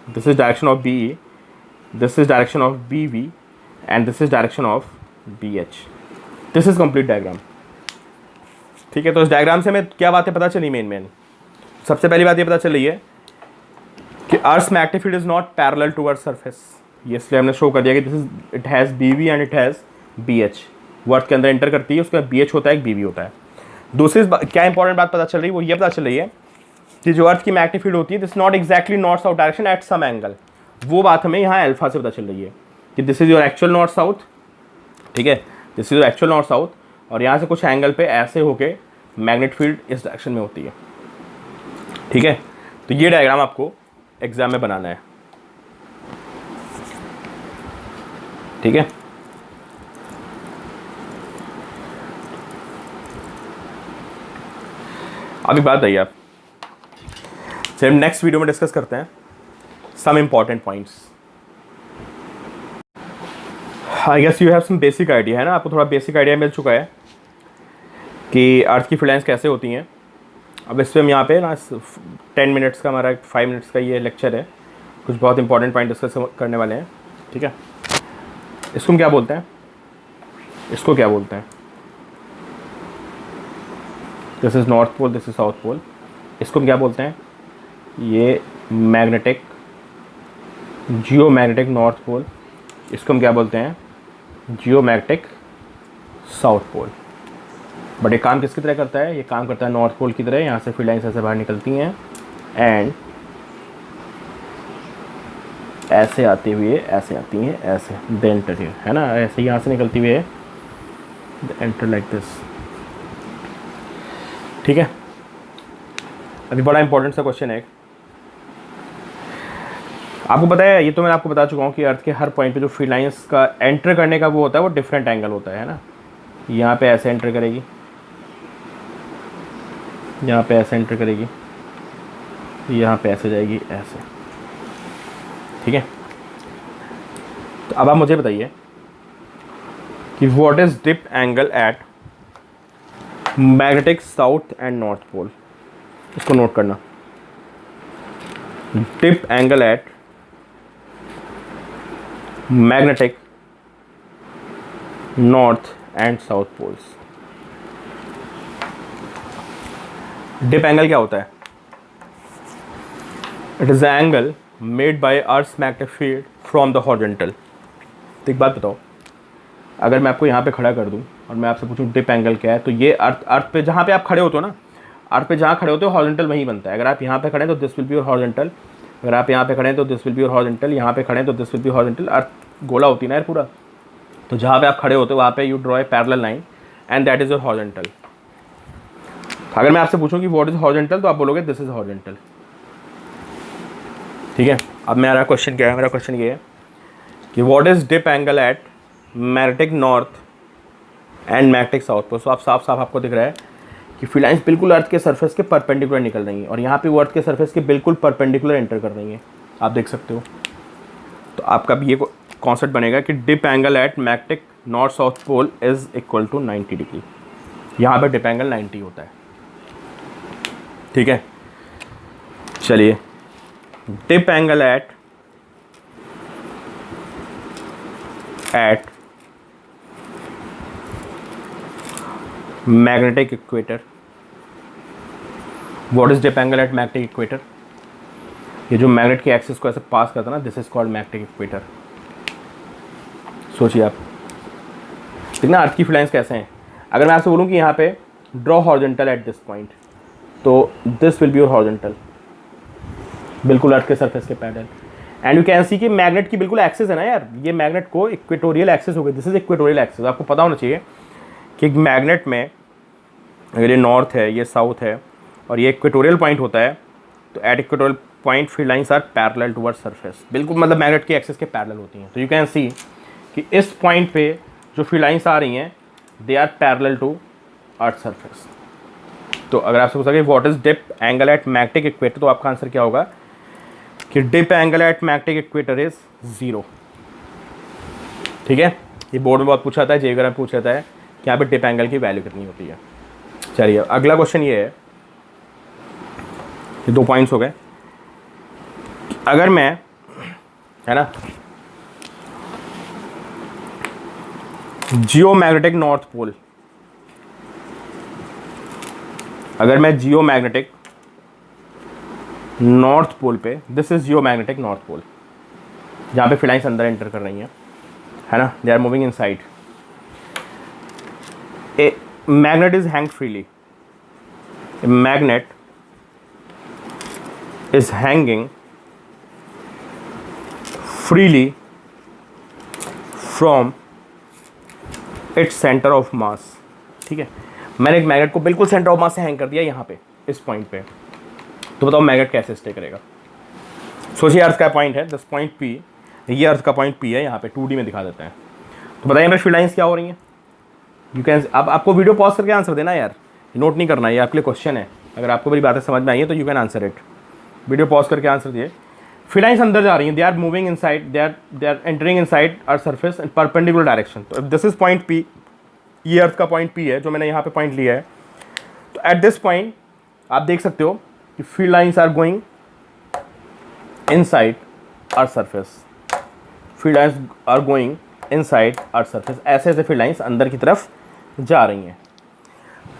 this is direction of B E, this is direction of B V, and this is direction of B H. This is complete diagram, ठीक है। तो इस diagram से हमें क्या बातें पता चली, मेन सबसे पहली बात ये पता चल रही है कि earth magnetic field is not parallel to earth surface, ये इसलिए हमने शो कर दिया कि this is, it has B V and it has B H, वो अर्थ के अंदर एंटर करती है, उसका बी एच होता है, एक बी वी होता है। दूसरी क्या इंपॉर्टेंट बात पता चल रही है, वो ये पता चल रही है कि जो अर्थ की मैग्नेटिक फील्ड होती है, this not exactly north south direction at some angle, वो बात हमें यहाँ अल्फा से पता चल रही है कि this is your actual north south, ठीक है, this is your actual north south, और यहाँ से कुछ एंगल पे ऐसे होके मैग्नेट फील्ड इस डायरेक्शन में होती है, ठीक है। तो ये डायग्राम आपको एग्जाम में बनाना है, ठीक है। अभी बात बताइए आप, चलिए हम नेक्स्ट वीडियो में डिस्कस करते हैं some important points. I guess you have some basic idea, है ना, आपको थोड़ा बेसिक आइडिया मिल चुका है कि अर्थ की फ्रीलाइंस कैसे होती हैं। अब इस पर हम यहाँ पे ना 10 मिनट्स का, हमारा 5 मिनट्स का ये लेक्चर है, कुछ बहुत इंपॉर्टेंट पॉइंट डिस्कस करने वाले हैं, ठीक है। इसको हम क्या बोलते हैं, इसको क्या बोलते हैं, this is north pole, this is south pole, इसको हम क्या बोलते हैं, ये मैग्नेटिक, जियो मैग्नेटिक नॉर्थ पोल, इसको हम क्या बोलते हैं, geomagnetic south pole. But ये काम किसकी तरह करता है, ये काम करता है नॉर्थ पोल की तरह, यहाँ से फील्ड लाइन्स ऐसे बाहर निकलती हैं एंड ऐसे आती हुई ऐसे आती हैं, ऐसे द एंटर हियर, है ना, ऐसे यहाँ से निकलती हुई है, द एंटर लाइक दिस, ठीक है। अभी बड़ा इंपॉर्टेंट सा क्वेश्चन है, आपको पता है, ये तो मैं आपको बता चुका हूँ कि अर्थ के हर पॉइंट पे जो फील्ड लाइंस का एंटर करने का वो होता है, वो डिफरेंट एंगल होता है ना। यहाँ पे ऐसे एंटर करेगी, यहाँ पे ऐसे एंटर करेगी, यहाँ पे ऐसे जाएगी, ऐसे, ठीक है। तो अब आप मुझे बताइए कि what is dip angle at magnetic south and north pole, इसको नोट करना, dip angle at magnetic north and south poles. Dip angle क्या होता है, it is the angle made by earth magnetic field from the horizontal, तो एक बात बताओ, अगर मैं आपको यहाँ पे खड़ा कर दूँ और मैं आपसे पूछूँ डिप एंगल क्या है, तो ये अर्थ पे जहाँ पे आप खड़े होते हो ना, अर्थ पे जहाँ खड़े होते हो हॉरिजॉन्टल वहीं बनता है। अगर आप यहाँ पे खड़े हैं तो this will be your horizontal, अगर आप यहाँ पे खड़े हैं तो this will be your horizontal, यहाँ पे खड़े हैं तो दिस विल बी हॉरिजॉन्टल। अर्थ गोला होती है ना यार पूरा, तो जहाँ पे आप खड़े होते हो वहाँ पे you draw a parallel line and that is your horizontal. अगर मैं आपसे पूछूँ कि व्हाट इज हॉरिजॉन्टल, तो आप बोलोगे दिस इज हॉरिजॉन्टल। ठीक है, अब मेरा क्वेश्चन क्या है, मेरा क्वेश्चन ये है कि what is dip angle at magnetic north and magnetic south pole. So आप साफ साफ आपको दिख रहा है कि फील्ड बिल्कुल अर्थ के सरफेस के परपेंडिकुलर निकल रही हैं और यहाँ पे वो अर्थ के सरफेस के बिल्कुल परपेंडिकुलर एंटर कर रही हैं, आप देख सकते हो। तो आपका भी ये कॉन्सेप्ट बनेगा कि dip angle at magnetic north south pole is equal to 90 degree. यहाँ पर डिप एंगल 90 होता है। ठीक है, चलिए, dip angle at magnetic equator. What is dip angle at magnetic equator? ये जो मैग्नेट के एक्सिस को ऐसे पास करता है ना, this is called magnetic equator. सोचिए आप, देखना अर्थ की फ्लाइंस कैसे हैं। अगर मैं आपसे बोलूँ कि यहाँ पे draw horizontal at this point, तो this will be your horizontal, बिल्कुल अर्थ के सरफेस के parallel. And you can see कि मैग्नेट की बिल्कुल एक्सिस है ना यार, ये मैग्नेट को इक्वेटोरियल एक्सिस हो गई, दिस इज इक्वेटोरियल एक्सिस। आपको पता होना चाहिए कि मैग्नेट में अगर ये नॉर्थ है, ये साउथ है और ये इक्वेटोरियल पॉइंट होता है, तो at equatorial point field lines are parallel towards surface, बिल्कुल मतलब मैग्नेट की एक्सिस के पैरेलल होती हैं। तो यू कैन सी कि इस पॉइंट पे जो फील्ड लाइंस आ रही हैं they are parallel to earth surface. तो अगर आपसे पूछा कि what is dip angle at magnetic equator, तो आपका आंसर क्या होगा कि dip angle at magnetic equator is 0। ठीक है, ये बोर्ड में बहुत पूछा था, जे वगैरह पूछ रहता है कि यहाँ पे डिप एंगल की वैल्यू कितनी होती है। चलिए, अगला क्वेश्चन ये है, ये 2 पॉइंट्स हो गए। अगर मैं, है ना, जियोमैग्नेटिक नॉर्थ पोल, अगर मैं जियोमैग्नेटिक नॉर्थ पोल पे, this is geomagnetic north pole, जहाँ पे फील्ड लाइंस अंदर एंटर कर रही हैं, है ना, they are moving inside. A magnet is hang freely, a magnet is hanging freely from its center of mass। ठीक है, मैंने एक मैग्नेट को बिल्कुल सेंटर ऑफ मास से हैंग कर दिया यहाँ पे, इस पॉइंट पे। तो बताओ मैग्नेट कैसे स्टे करेगा? सोचिए अर्थ का पॉइंट है, दिस पॉइंट P, ये अर्थ का पॉइंट P है, यहाँ पे 2D में दिखा देते हैं। तो बताइए मेरे फील्ड लाइंस क्या हो रही हैं? यू कैन, अब आपको वीडियो पॉज करके आंसर देना यार, नोट नहीं करना, ये आपके लिए क्वेश्चन है। अगर आपको मेरी बातें समझ में आई है तो you can answer it. Video pause करके आंसर दिए। फील्ड लाइंस अंदर जा रही हैं, they are moving inside, they are entering inside earth surface in perpendicular direction. तो दिस इज पॉइंट P, ये अर्थ का पॉइंट P है जो मैंने यहाँ पे पॉइंट लिया है। तो एट दिस पॉइंट आप देख सकते हो कि field lines are going inside earth surface, field lines are going inside earth surface, ऐसे ऐसे फील्ड लाइंस अंदर की तरफ जा रही हैं।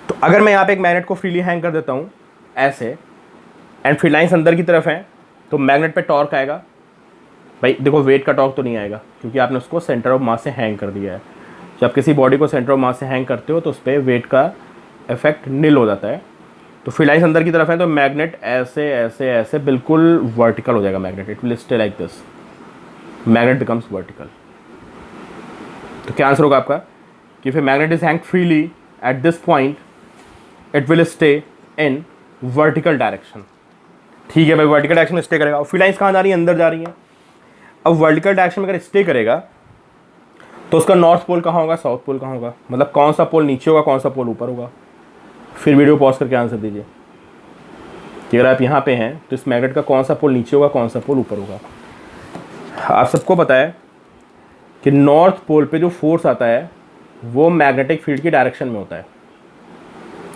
तो अगर मैं यहाँ पे एक मैग्नेट को फ्रीली हैंग कर देता हूँ ऐसे, एंड फील्ड लाइंस अंदर की तरफ हैं, तो मैग्नेट पे टॉर्क आएगा। भाई देखो, वेट का टॉर्क तो नहीं आएगा क्योंकि आपने उसको सेंटर ऑफ मास से हैंग कर दिया है। जब किसी बॉडी को सेंटर ऑफ मास से हैंग करते हो तो उस पर वेट का इफेक्ट निल हो जाता है। तो फील्ड लाइंस अंदर की तरफ है, तो मैग्नेट ऐसे ऐसे ऐसे बिल्कुल वर्टिकल हो जाएगा। Magnet it will stay like this, magnet becomes vertical. तो क्या आंसर होगा आपका कि फिर magnet is hang freely eight this point, it will stay in vertical direction. ठीक है भाई, वर्टिकल डायरेक्शन में स्टे करेगा। और फील्ड लाइंस कहाँ जा रही है? अंदर जा रही है। अब वर्टिकल डायरेक्शन में अगर स्टे करेगा तो उसका नॉर्थ पोल कहाँ होगा, साउथ पोल कहाँ होगा, मतलब कौन सा पोल नीचे होगा, कौन सा पोल ऊपर होगा? फिर वीडियो पॉज करके आंसर दीजिए कि अगर आप यहाँ पे हैं तो इस मैग्नेट का कौन सा पोल नीचे होगा, कौन सा पोल ऊपर होगा। आप सबको पता है कि नॉर्थ पोल पे जो फोर्स आता है वो मैग्नेटिक फील्ड की डायरेक्शन में होता है।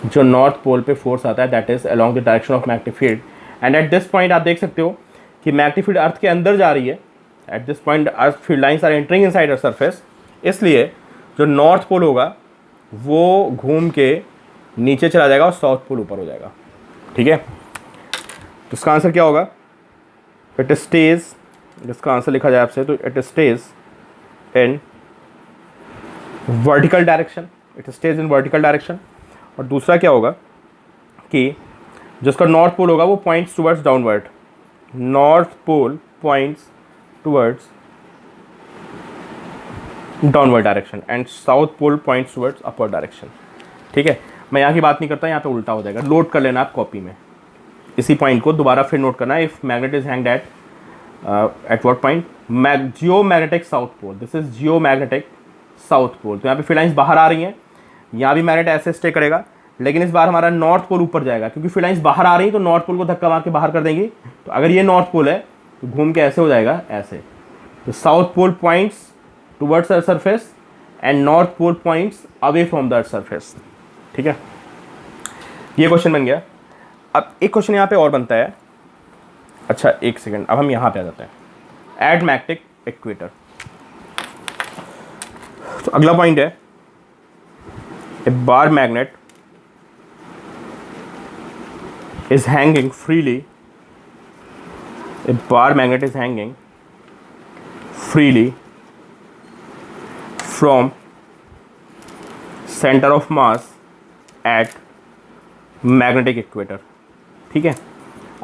जो नॉर्थ पोल पे फोर्स आता है that is along the direction of magnetic field. And eight this point आप देख सकते हो कि मैग्नेटिक फील्ड अर्थ के अंदर जा रही है। At this point earth field lines are entering inside earth surface, इसलिए जो नॉर्थ पोल होगा वो घूम के नीचे चला जाएगा और साउथ पोल ऊपर हो जाएगा। ठीक है, तो इसका आंसर क्या होगा? इट स्टेज, जिसका आंसर लिखा जाए आपसे तो it stage in vertical direction, it stage in vertical direction. और दूसरा क्या होगा कि जिसका नॉर्थ पोल होगा वो points towards downward, north pole points towards downward direction and south pole points towards upward direction. ठीक है, मैं यहाँ की बात नहीं करता, यहाँ पे उल्टा हो जाएगा, नोट कर लेना आप कॉपी में, इसी पॉइंट को दोबारा फिर नोट करना है। If magnet is hanged at what point, geomagnetic south pole, this is geomagnetic south pole. तो यहाँ पे फिर लाइन्स बाहर आ रही हैं, यहाँ भी मैग्नेट ऐसे स्टे करेगा, लेकिन इस बार हमारा नॉर्थ पोल ऊपर जाएगा, क्योंकि फिर लाइन्स बाहर आ रही हैं तो नॉर्थ पोल को धक्का मार के बाहर कर देंगी। तो अगर ये नॉर्थ पोल है तो घूम के ऐसे हो जाएगा, ऐसे। तो south pole points towards earth surface and north pole points away from the earth surface. ठीक है, ये क्वेश्चन बन गया। अब एक क्वेश्चन यहाँ पे और बनता है, अच्छा एक सेकेंड, अब हम यहाँ पे आ जाते हैं, एट मैग्नेटिक इक्वेटर। तो अगला पॉइंट है, a bar magnet is hanging freely, a bar magnet is hanging freely from center of mass at magnetic equator। ठीक है,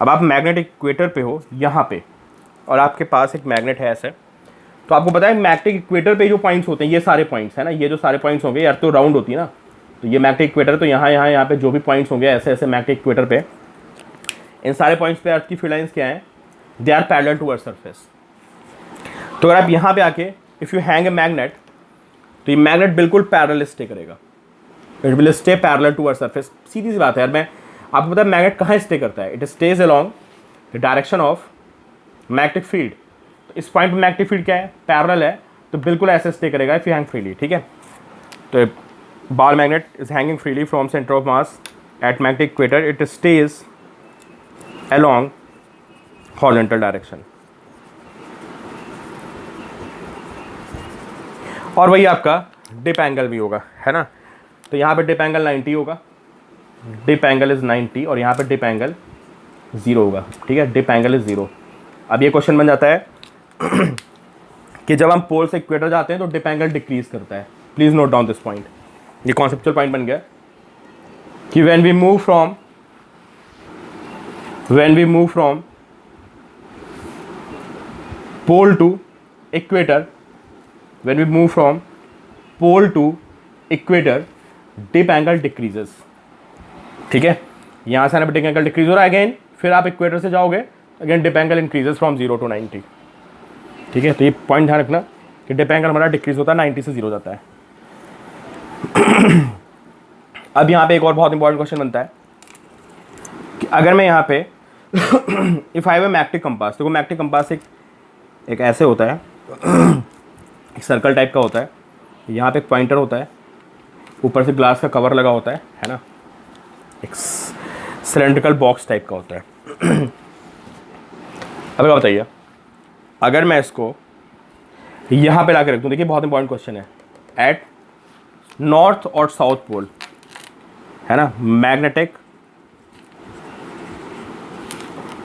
अब आप मैग्नेटिक इक्वेटर पे हो यहाँ पे, और आपके पास एक मैग्नेट है ऐसे। तो आपको पता है मैग्नेटिक इक्वेटर पे जो पॉइंट्स होते हैं, ये सारे पॉइंट्स है ना, ये जो सारे पॉइंट्स होंगे यार, तो राउंड होती है ना, तो ये मैग्नेटिक इक्वेटर, तो यहाँ पे जो भी पॉइंट्स होंगे ऐसे ऐसे मैग्नेटिक इक्वेटर पे, इन सारे पॉइंट्स पे अर्थ की फील्ड लाइंस क्या हैं, they are parallel to earth surface. तो अगर आप यहाँ पे आके if you hang a magnet, तो ये मैग्नेट बिल्कुल पैरेलल स्टे करेगा, it will stay parallel to earth surface. सीधी सी बात है यार, मैं आपको पता है मैग्नेट कहाँ स्टे करता है, it stage along the direction of magnetic field. तो इस पॉइंट पर मैग्नेटिक फील्ड क्या है, पैरेलल है, तो बिल्कुल ऐसे स्टे करेगा इफ यू हैंग फ्रीली। ठीक है, तो bar magnet is hanging freely from centre of mass at magnetic equator, it stage along horizontal direction। और वही आपका डिप एंगल भी होगा, है ना। तो यहाँ पे डिप एंगल 90 होगा, डिप एंगल इज 90, और यहाँ पे डिप एंगल 0 होगा। ठीक है, डिप एंगल इज 0। अब ये क्वेश्चन बन जाता है कि जब हम पोल से इक्वेटर जाते हैं तो डिप एंगल डिक्रीज करता है। Please note down this point, ये कॉन्सेप्चुअल पॉइंट बन गया कि when we move from pole to equator, when we move from pole to equator, dip angle decreases। ठीक है, यहाँ से आने पर डिप एंगल डिक्रीज हो रहा है अगेन, फिर आप इक्वेटर से जाओगे again dip angle increases from 0 to 90। ठीक है, तो ये पॉइंट ध्यान रखना कि डिप एंगल हमारा डिक्रीज होता है, 90 से 0 जाता है। अब यहाँ पे एक और बहुत इंपॉर्टेंट क्वेश्चन बनता है कि अगर मैं यहाँ पे if I have a magnetic compass, देखो मैग्नेटिक कंपास एक ऐसे होता है, एक सर्कल टाइप का होता है, यहाँ पे एक पॉइंटर होता है, ऊपर से ग्लास का कवर लगा होता है ना, एक सिलेंड्रिकल बॉक्स टाइप का होता है। अब क्या बताइए, अगर मैं इसको यहाँ पे ला के रख दूँ, देखिए बहुत इंपॉर्टेंट क्वेश्चन है, एट नॉर्थ और साउथ पोल, है ना, मैग्नेटिक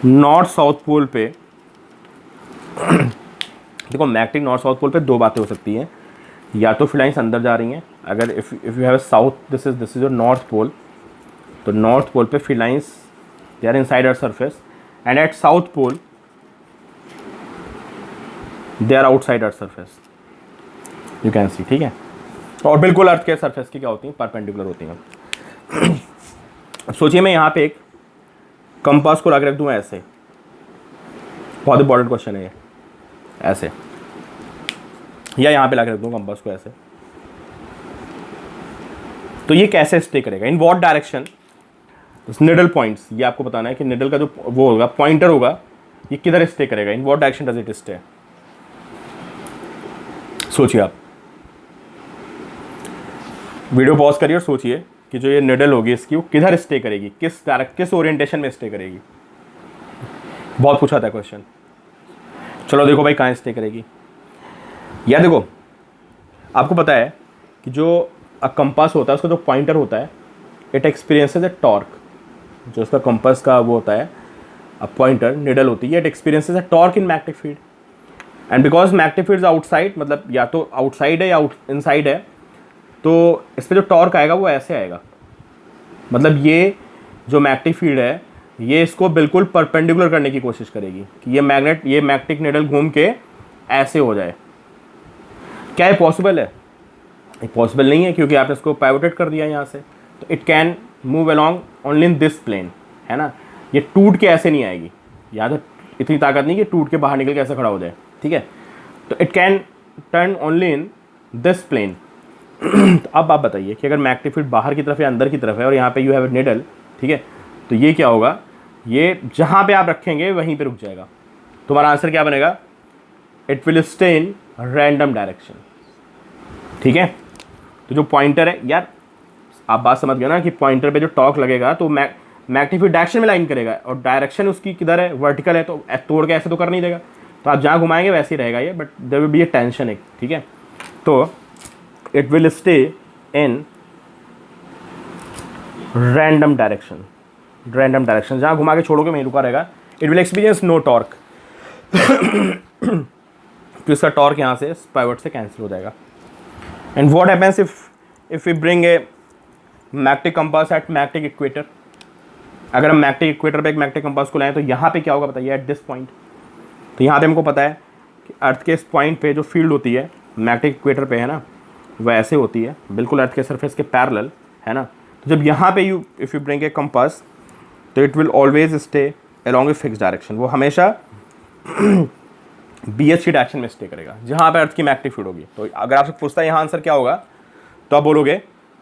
नॉर्थ साउथ पोल पे देखो मैग्नेटिक नॉर्थ साउथ पोल पे दो बातें हो सकती हैं, या तो फील्ड लाइंस अंदर जा रही हैं, अगर if you have a south, this is your north pole, तो नॉर्थ पोल पे field lines they are inside earth surface, and at south pole they are outside earth surface, you can see. ठीक है, और बिल्कुल earth के surface की क्या होती हैं, परपेंडिकुलर होती हैं। अब सोचिए मैं यहाँ पे एक कंपास को ला के रख दूँ ऐसे, बहुत इंपॉर्टेंट क्वेश्चन है ये, ऐसे, या यहाँ पे ला के रख दूँ कंपास को ऐसे, तो ये कैसे स्टे करेगा, in what direction, needle points, ये आपको बताना है कि निडल का जो वो होगा, पॉइंटर होगा, ये किधर स्टे करेगा, in what direction does it stay. सोचिए आप, वीडियो पॉज करिए और सोचिए कि जो ये निडल होगी इसकी, वो किधर स्टे करेगी, किस ओरिएंटेशन में स्टे करेगी। बहुत पूछा था क्वेश्चन, चलो देखो भाई कहाँ स्टे करेगी। या देखो आपको पता है कि जो कंपास होता है उसका जो पॉइंटर होता है, इट एक्सपीरियंसेस ए टॉर्क, जो उसका कंपास का वो होता है, अब पॉइंटर निडल होती है, it experiences A torque in magnetic field. And because magnetic field outside, मतलब या तो आउटसाइड है या इनसाइड है, तो इस पर जो टॉर्क आएगा वो ऐसे आएगा, मतलब ये जो मैग्नेटिक फील्ड है ये इसको बिल्कुल परपेंडिकुलर करने की कोशिश करेगी कि ये मैग्नेटिक निडल घूम के ऐसे हो जाए। क्या ये पॉसिबल है? ये पॉसिबल नहीं है, क्योंकि आपने इसको पाइवोटेड कर दिया यहाँ से। तो it can move along only in this plane, है ना। ये टूट के ऐसे नहीं आएगी, या तो इतनी ताकत नहीं कि टूट के बाहर निकल के ऐसे खड़ा हो जाए, ठीक है। तो it can turn only in this plane. तो अब आप बताइए कि अगर मैग्नेटिक फील्ड बाहर की तरफ या अंदर की तरफ है और यहाँ पे यू हैव ए निडल, ठीक है, तो ये क्या होगा, ये जहाँ पे आप रखेंगे वहीं पे रुक जाएगा। तुम्हारा आंसर क्या बनेगा? It will stay in random direction, ठीक है। तो जो पॉइंटर है, यार आप बात समझ गए ना कि पॉइंटर पे जो टॉर्क लगेगा तो मैग्नेटिक फील्ड डायरेक्शन में लाइन करेगा, और डायरेक्शन उसकी किधर है, वर्टिकल है, तो तोड़ के ऐसे तो कर नहीं देगा। तो आप जहाँ घुमाएंगे वैसे ही रहेगा ये, but there will be a tension एक, ठीक है। तो it will stay in random direction, random direction, जहाँ घुमा के छोड़ोगे वहीं रुका रहेगा। It will experience no torque, तो इसका टॉर्क यहाँ से पाइवट से कैंसिल हो जाएगा। And what happens if we bring a magnetic compass at magnetic equator? अगर हम मैग्नेटिक इक्वेटर पे एक मैग्नेटिक कंपास को लाएं तो यहाँ पे क्या होगा बताइए, एट दिस पॉइंट। तो यहाँ पे हमको पता है कि अर्थ के इस पॉइंट पे जो फील्ड होती है मैग्नेटिक इक्वेटर पे, है ना, वह ऐसे होती है बिल्कुल अर्थ के सरफेस के पैरेलल, है ना। तो जब यहाँ पे if you bring a compass तो it will always stay along a fix direction, वो हमेशा BH की डायरेक्शन में स्टे करेगा जहाँ पे अर्थ की मैग्नेटिक फील्ड होगी। तो अगर आपसे पूछता है यहाँ आंसर क्या होगा, तो आप बोलोगे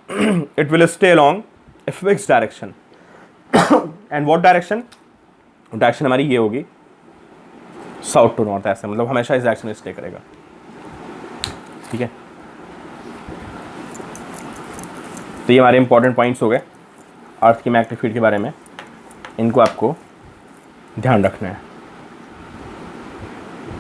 it will stay along a fix direction. And what direction? Direction हमारी ये होगी साउथ टू नॉर्थ, ऐसे, मतलब हमेशा इस डायरेक्शन में स्टे करेगा, ठीक है। तो ये हमारे इंपॉर्टेंट पॉइंट्स हो गए अर्थ की मैग्नेटिक फील्ड के बारे में, इनको आपको ध्यान रखना है।